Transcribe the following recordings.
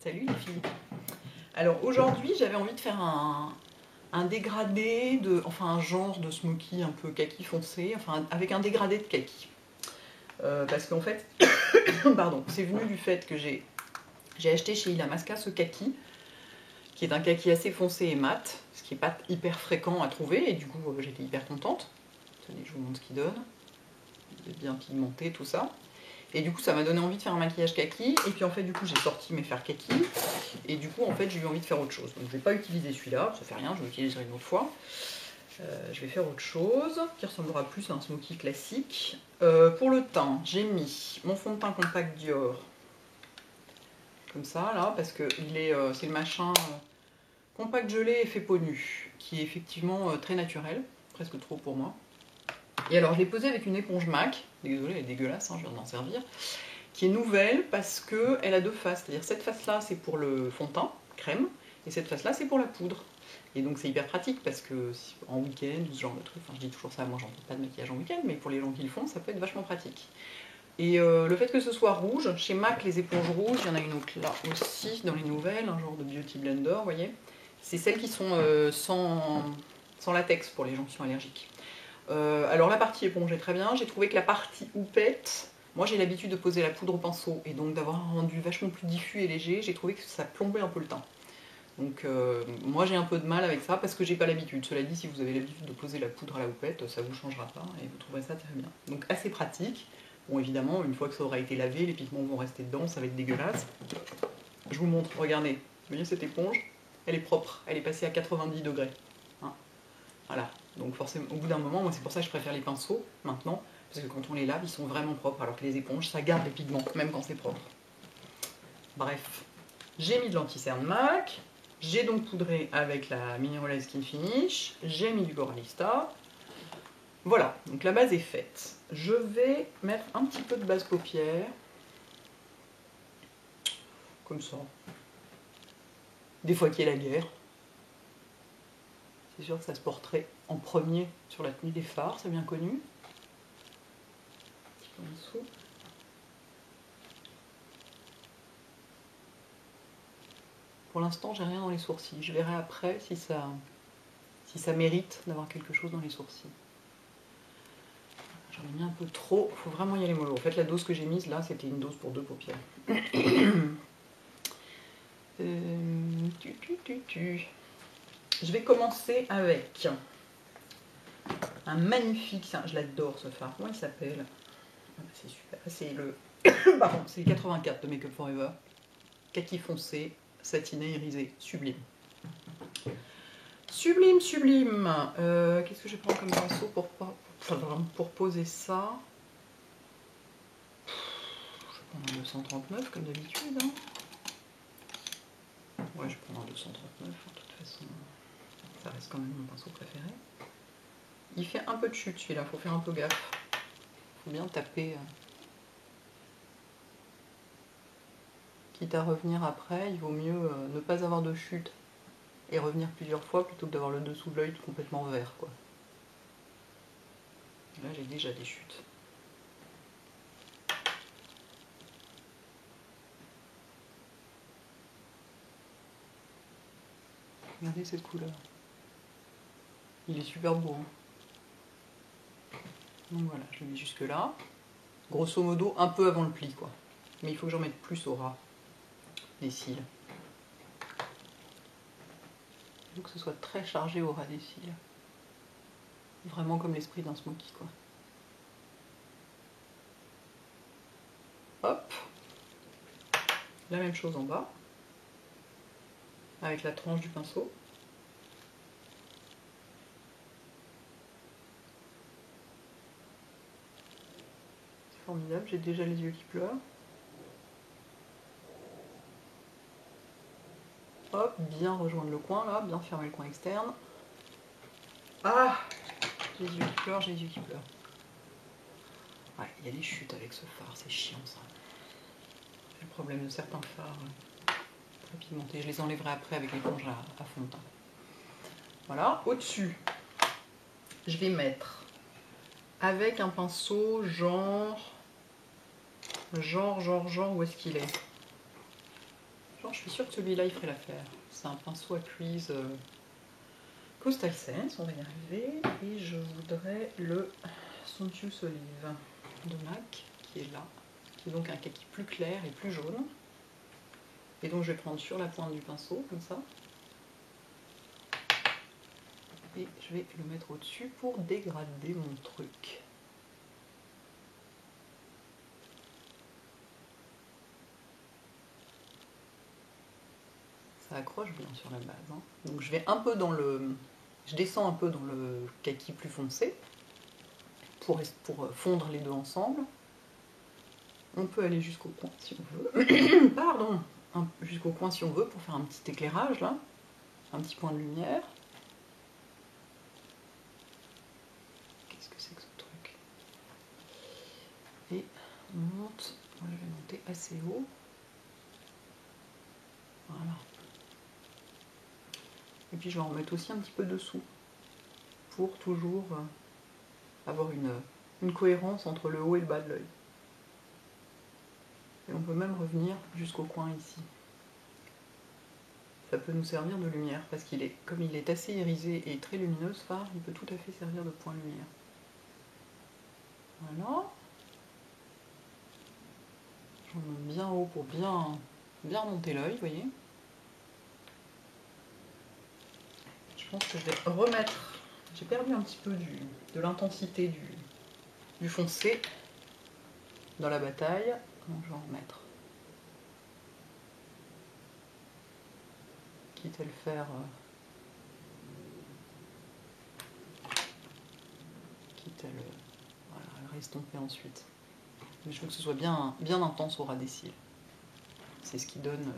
Salut les filles. Alors aujourd'hui j'avais envie de faire un dégradé, enfin un genre de smoky un peu kaki foncé, enfin avec un dégradé de kaki. Parce qu'en fait, pardon, c'est venu du fait que j'ai acheté chez Illamasqua ce kaki, qui est un kaki assez foncé et mat, ce qui n'est pas hyper fréquent à trouver, et du coup j'étais hyper contente. Tenez, je vous montre ce qu'il donne. Il est bien pigmenté, tout ça. Et du coup, ça m'a donné envie de faire un maquillage kaki. Et puis en fait, du coup, j'ai sorti mes fards kaki. Et du coup, en fait, j'ai eu envie de faire autre chose. Donc, je vais pas utiliser celui-là, ça fait rien, je l'utiliserai une autre fois. Je vais faire autre chose qui ressemblera plus à un smoky classique. Pour le teint, j'ai mis mon fond de teint compact Dior. Comme ça, là, parce que c'est le machin compact gelé effet peau nue, qui est effectivement très naturel, presque trop pour moi. Et alors, je l'ai posé avec une éponge MAC. Désolée, elle est dégueulasse, hein, je viens d'en servir. Qui est nouvelle parce qu'elle a deux faces. C'est-à-dire cette face-là, c'est pour le fond de teint, crème, et cette face-là, c'est pour la poudre. Et donc c'est hyper pratique parce que en week-end, ou ce genre de truc, enfin je dis toujours ça, moi j'en fais pas de maquillage en week-end, mais pour les gens qui le font, ça peut être vachement pratique. Et le fait que ce soit rouge, chez MAC, les éponges rouges, il y en a une autre là aussi, dans les nouvelles, un genre de Beauty Blender, vous voyez. C'est celles qui sont sans latex pour les gens qui sont allergiques. Alors la partie éponge est très bien, j'ai trouvé que la partie houppette, moi j'ai l'habitude de poser la poudre au pinceau et donc d'avoir un rendu vachement plus diffus et léger, j'ai trouvé que ça plombait un peu le teint. Donc moi j'ai un peu de mal avec ça parce que j'ai pas l'habitude. Cela dit, si vous avez l'habitude de poser la poudre à la houppette, ça vous changera pas et vous trouverez ça très bien. Donc assez pratique. Bon évidemment, une fois que ça aura été lavé, les pigments vont rester dedans, ça va être dégueulasse. Je vous montre, regardez, vous voyez cette éponge, elle est propre, elle est passée à 90 degrés. Hein, voilà, donc forcément, au bout d'un moment, moi c'est pour ça que je préfère les pinceaux maintenant, parce que quand on les lave, ils sont vraiment propres, alors que les éponges, ça garde les pigments, même quand c'est propre. Bref, j'ai mis de l'anti-cerne MAC, j'ai donc poudré avec la Mineral Skin Finish, j'ai mis du Goralista. Voilà, donc la base est faite. Je vais mettre un petit peu de base paupière, comme ça. Des fois qu'il y a la guerre. C'est sûr que ça se porterait en premier sur la tenue des fards, c'est bien connu. Un petit peu en dessous. Pour l'instant, j'ai rien dans les sourcils. Je verrai après si ça mérite d'avoir quelque chose dans les sourcils. J'en ai mis un peu trop, il faut vraiment y aller mollo. En fait, la dose que j'ai mise là, c'était une dose pour 2 paupières. Je vais commencer avec un magnifique, je l'adore ce fard. Comment il s'appelle? C'est super. C'est le pardon, c'est le 84 de Make Up For Ever. Kaki foncé, satiné, irisé, sublime. Sublime, sublime. Qu'est-ce que je vais prendre comme pinceau pour poser ça? Je vais prendre un 239 comme d'habitude. Hein. Ouais, je vais prendre un 239. De toute façon, ça reste quand même mon pinceau préféré. Il fait un peu de chute celui-là, faut faire un peu gaffe. Faut bien taper. Quitte à revenir après, il vaut mieux ne pas avoir de chute et revenir plusieurs fois plutôt que d'avoir le dessous de l'œil complètement vert, quoi. Là, j'ai déjà des chutes. Regardez cette couleur. Il est super beau. Hein. Donc voilà, je le mets jusque là. Grosso modo, un peu avant le pli, quoi. Mais il faut que j'en mette plus au ras des cils. Il faut que ce soit très chargé au ras des cils. Vraiment comme l'esprit d'un smoky, quoi. Hop. La même chose en bas. Avec la tranche du pinceau. C'est formidable, j'ai déjà les yeux qui pleurent. Hop, bien rejoindre le coin là, bien fermer le coin externe. Ah, j'ai les yeux qui pleurent, j'ai les yeux qui pleurent. Ouais, il y a des chutes avec ce fard, c'est chiant ça. C'est le problème de certains fards très pigmentés. Je les enlèverai après avec l'éponge à fond de teint. Voilà, au-dessus, je vais mettre avec un pinceau genre, où est-ce qu'il est? Genre, je suis sûre que celui-là, il ferait l'affaire. C'est un pinceau à cuise Coastal Sense, on va y arriver. Et je voudrais le Somptuous Olive de MAC, qui est là. Qui est donc un kaki plus clair et plus jaune. Et donc je vais prendre sur la pointe du pinceau, comme ça. Et je vais le mettre au-dessus pour dégrader mon truc. Ça accroche bien sur la base. Hein. Donc je vais un peu dans le... Je descends un peu dans le kaki plus foncé pour fondre les deux ensemble. On peut aller jusqu'au coin si on veut. Pardon, jusqu'au coin si on veut pour faire un petit éclairage là, un petit point de lumière. Qu'est-ce que c'est que ce truc? Et on monte, moi je vais monter assez haut. Voilà. Et puis je vais en mettre aussi un petit peu dessous pour toujours avoir une cohérence entre le haut et le bas de l'œil. Et on peut même revenir jusqu'au coin ici. Ça peut nous servir de lumière parce qu'il est, comme il est assez irisé et très lumineux ce phare, il peut tout à fait servir de point de lumière. Voilà. Je monte bien haut pour bien remonter l'œil, vous voyez. Je pense que je vais remettre, j'ai perdu un petit peu de l'intensité du foncé dans la bataille, donc je vais en remettre. Quitte à le faire, quitte à le restomper ensuite. Mais je veux que ce soit bien intense au ras des cils. C'est ce qui donne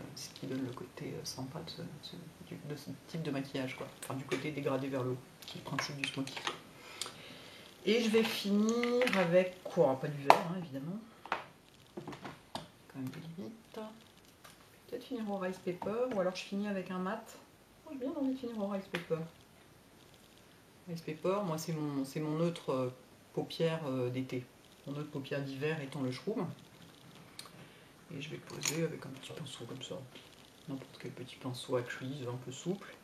le côté sympa de ce type de maquillage, quoi. Enfin, du côté dégradé vers le haut, qui est le principe du smoky. Et je vais finir avec quoi? Pas du vert, hein, évidemment. Quand même des limites. Peut-être finir au rice paper, ou alors je finis avec un mat. Oh, j'ai bien envie de finir au rice paper. Rice paper, moi c'est mon neutre paupière d'été. Mon neutre paupière d'hiver étant le shroom. Et je vais poser avec un petit pinceau comme ça. N'importe quel petit pinceau à cuise, un peu souple.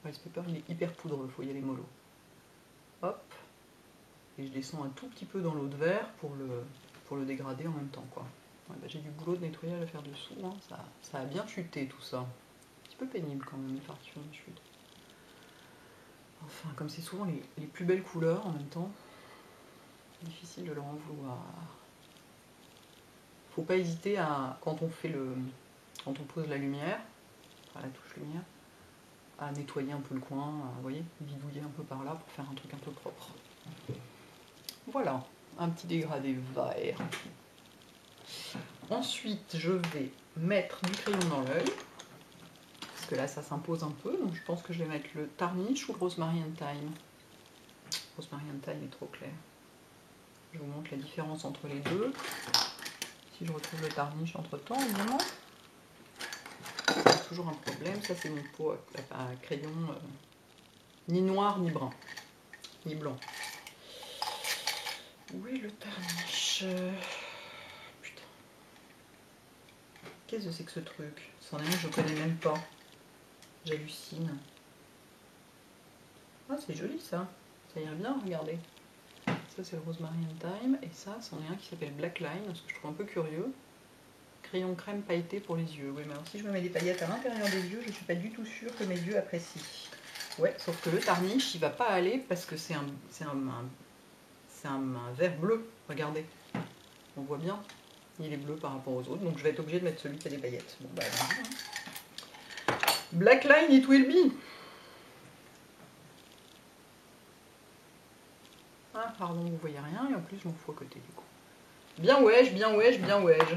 Rice paper, il est hyper poudreux, il faut y aller mollo. Hop. Et je descends un tout petit peu dans l'eau de verre pour le dégrader en même temps, quoi. Ouais, bah, j'ai du boulot de nettoyage à faire dessous, hein. Ça a bien chuté tout ça. Un petit peu pénible quand même, les partures de chute. Enfin, comme c'est souvent les plus belles couleurs en même temps, difficile de leur en vouloir. Faut pas hésiter à, quand on pose la lumière, enfin la touche lumière, à nettoyer un peu le coin, vous voyez, bidouiller un peu par là pour faire un truc un peu propre. Voilà, un petit dégradé vert. Ensuite, je vais mettre du crayon dans l'œil, parce que là, ça s'impose un peu, donc je pense que je vais mettre le Tarnish ou le Rosemary and Thyme. Rosemary and Thyme est trop clair. Je vous montre la différence entre les deux. Si je retrouve le Tarnish entre temps, évidemment. C'est toujours un problème. Ça, c'est mon pot à crayon ni noir ni brun, ni blanc. Où est le Tarnish? Putain. Qu'est-ce que c'est que ce truc? C'en est un que je connais même pas. J'hallucine. Ah, c'est joli ça. Ça irait bien, regardez. Ça, c'est le Rosemary and Thyme. Et ça, c'en est un qui s'appelle Black Line, ce que je trouve un peu curieux. Crayon crème pailleté pour les yeux. Oui, mais alors si je me mets des paillettes à l'intérieur des yeux, je suis pas du tout sûre que mes yeux apprécient. Ouais, sauf que le Tarnish, il va pas aller parce que c'est un vert bleu. Regardez. On voit bien. Il est bleu par rapport aux autres. Donc je vais être obligée de mettre celui qui a des paillettes. Bon, bah, hein. Black Line, it will be. Ah, pardon, vous voyez rien. Et en plus, je m'en fous à côté du coup. Bien wesh, bien wesh, bien wesh.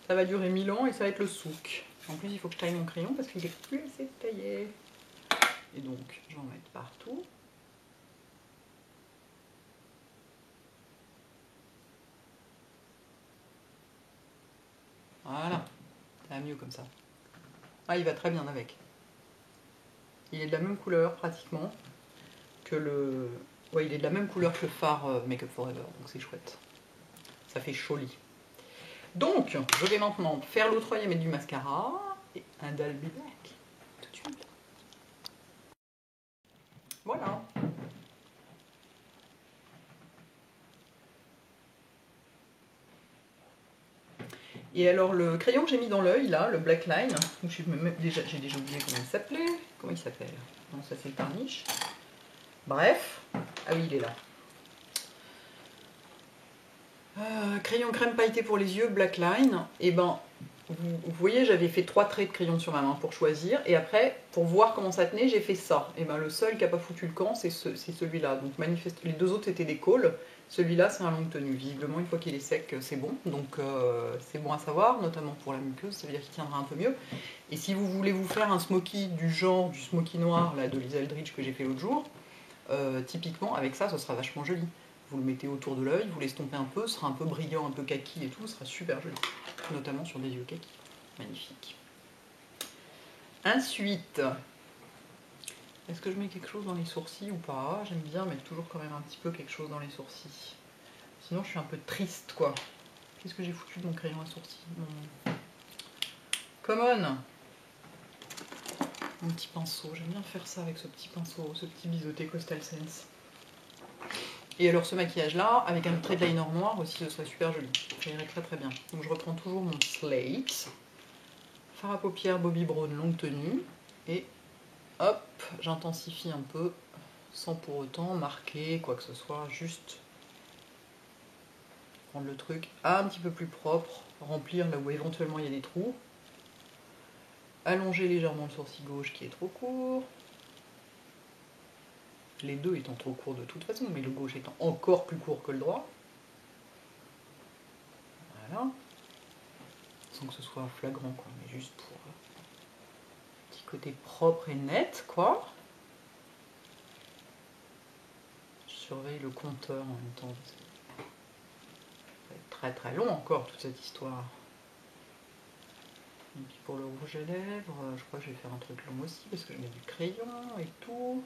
Ça va durer 1000 ans et ça va être le souk. En plus, il faut que je taille mon crayon parce qu'il est plus assez taillé. Et donc, je vais en mettre partout. Voilà. Ça va mieux comme ça. Ah, il va très bien avec. Il est de la même couleur pratiquement que le... Ouais, il est de la même couleur que le fard Make Up For Ever, donc c'est chouette. Ça fait joli. Donc, je vais maintenant faire l'autre œil et mettre du mascara. Et un I'll be back. Tout de suite. Voilà. Et alors le crayon que j'ai mis dans l'œil, là, le Black Line, j'ai déjà oublié comment il s'appelait. Comment il s'appelle? Non, ça c'est le Tarnish. Bref. Ah oui, il est là. Crayon crème pailleté pour les yeux, Black Line. Et ben, vous voyez, j'avais fait 3 traits de crayon sur ma main pour choisir. Et après, pour voir comment ça tenait, j'ai fait ça. Et ben, le seul qui n'a pas foutu le camp, c'est celui-là. Donc, les deux autres, c'était des caules. Celui-là, c'est un longue tenue. Visiblement, une fois qu'il est sec, c'est bon. Donc, c'est bon à savoir, notamment pour la muqueuse. Ça veut dire qu'il tiendra un peu mieux. Et si vous voulez vous faire un smoky du genre du smoky noir là, de Lisa Eldridge que j'ai fait l'autre jour, typiquement, avec ça, ce sera vachement joli. Vous le mettez autour de l'œil, vous l'estompez un peu, ce sera un peu brillant, un peu kaki et tout, ce sera super joli. Notamment sur des yeux kaki. Magnifique. Ensuite, est-ce que je mets quelque chose dans les sourcils ou pas? J'aime bien mettre toujours quand même un petit peu quelque chose dans les sourcils. Sinon je suis un peu triste quoi. Qu'est-ce que j'ai foutu de mon crayon à sourcils? Come on! Mon petit pinceau, j'aime bien faire ça avec ce petit pinceau, ce petit biseauté Coastal Sense. Et alors ce maquillage là, avec un trait de liner noir aussi, ce serait super joli. Ça irait très très bien. Donc je reprends toujours mon Slate. Fard à paupières Bobbi Brown longue tenue. Et hop, j'intensifie un peu, sans pour autant marquer quoi que ce soit, juste rendre le truc un petit peu plus propre, remplir là où éventuellement il y a des trous. Allonger légèrement le sourcil gauche qui est trop court. Les deux étant trop courts de toute façon, mais le gauche étant encore plus court que le droit. Voilà. Sans que ce soit flagrant, quoi, mais juste pour petit côté propre et net, quoi. Je surveille le compteur en même temps. Ça va être très très long encore, toute cette histoire. Et puis pour le rouge à lèvres, je crois que je vais faire un truc long aussi, parce que je mets du crayon et tout.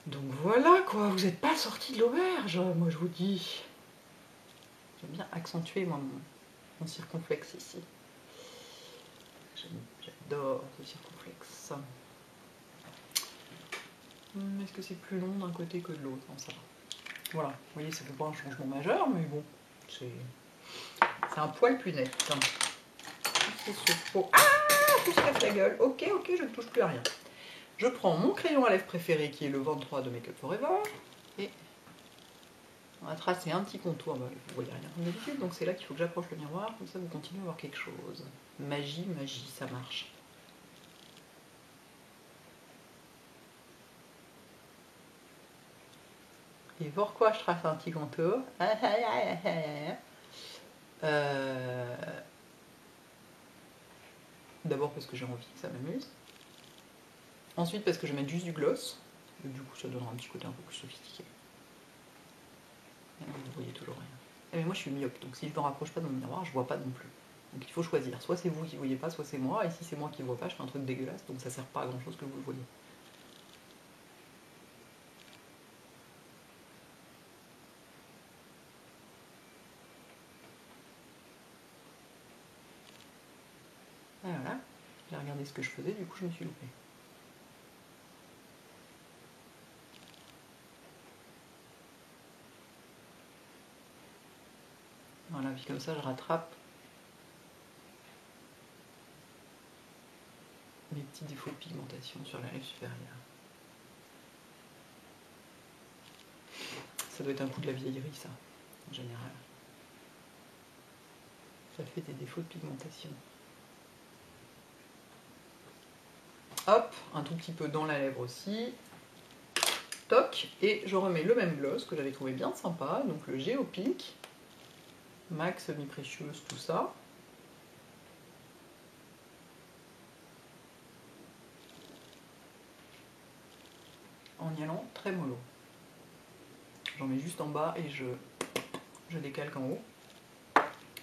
Donc voilà quoi, vous n'êtes pas sorti de l'auberge, moi je vous dis. J'aime bien accentuer moi, mon circonflexe ici. J'adore ce circonflexe. Est-ce que c'est plus long d'un côté que de l'autre? Non, ça va. Voilà, vous voyez, ça fait pas un changement majeur, mais bon, c'est un poil plus net. C'est ce faux. Ah, tout se casse la gueule. Ok, ok, je ne touche plus à rien. Je prends mon crayon à lèvres préféré qui est le 23 de Make Up For Ever et on va tracer un petit contour. Bah, vous voyez rien comme d'habitude, donc c'est là qu'il faut que j'approche le miroir, comme ça vous continuez à voir quelque chose. Magie, magie, ça marche. Et pourquoi je trace un petit contour? D'abord parce que j'ai envie que ça m'amuse. Ensuite parce que je vais mettre juste du gloss. Et du coup ça donnera un petit côté un peu plus sophistiqué. Et vous voyez toujours rien. Et mais moi je suis myope, donc si je ne me rapproche pas dans le miroir, je vois pas non plus. Donc il faut choisir. Soit c'est vous qui ne voyez pas, soit c'est moi. Et si c'est moi qui ne vois pas, je fais un truc dégueulasse, donc ça sert pas à grand chose que vous le voyez. Et voilà. J'ai regardé ce que je faisais, du coup je me suis loupée. Voilà, puis comme ça je rattrape mes petits défauts de pigmentation sur la lèvre supérieure. Ça doit être un coup de la vieillerie ça, en général. Ça fait des défauts de pigmentation. Hop, un tout petit peu dans la lèvre aussi. Toc, et je remets le même gloss que j'avais trouvé bien sympa, donc le Geo Pink. Max semi-précieuse, tout ça. En y allant très mollo. J'en mets juste en bas et je décalque en haut.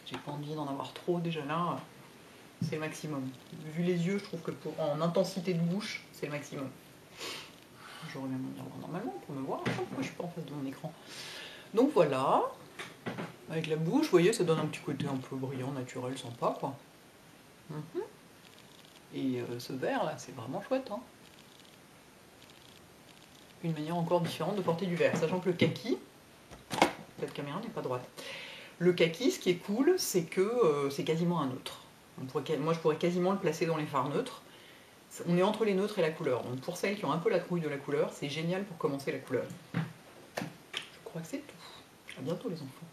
J'ai pas envie d'en avoir trop, déjà là, c'est le maximum. Vu les yeux, je trouve que en intensité de bouche, c'est le maximum. Je remets mon miroir normalement pour me voir. Pourquoi je suis pas en face de mon écran? Donc voilà. Avec la bouche, vous voyez, ça donne un petit côté un peu brillant, naturel, sympa, quoi. Mhm. Et ce vert là, c'est vraiment chouette, hein. Une manière encore différente de porter du vert, sachant que le kaki, cette caméra n'est pas droite. Le kaki, ce qui est cool, c'est que c'est quasiment un neutre. Moi, je pourrais quasiment le placer dans les fards neutres. On est entre les neutres et la couleur. Donc pour celles qui ont un peu la trouille de la couleur, c'est génial pour commencer la couleur. Je crois que c'est tout. À bientôt les enfants.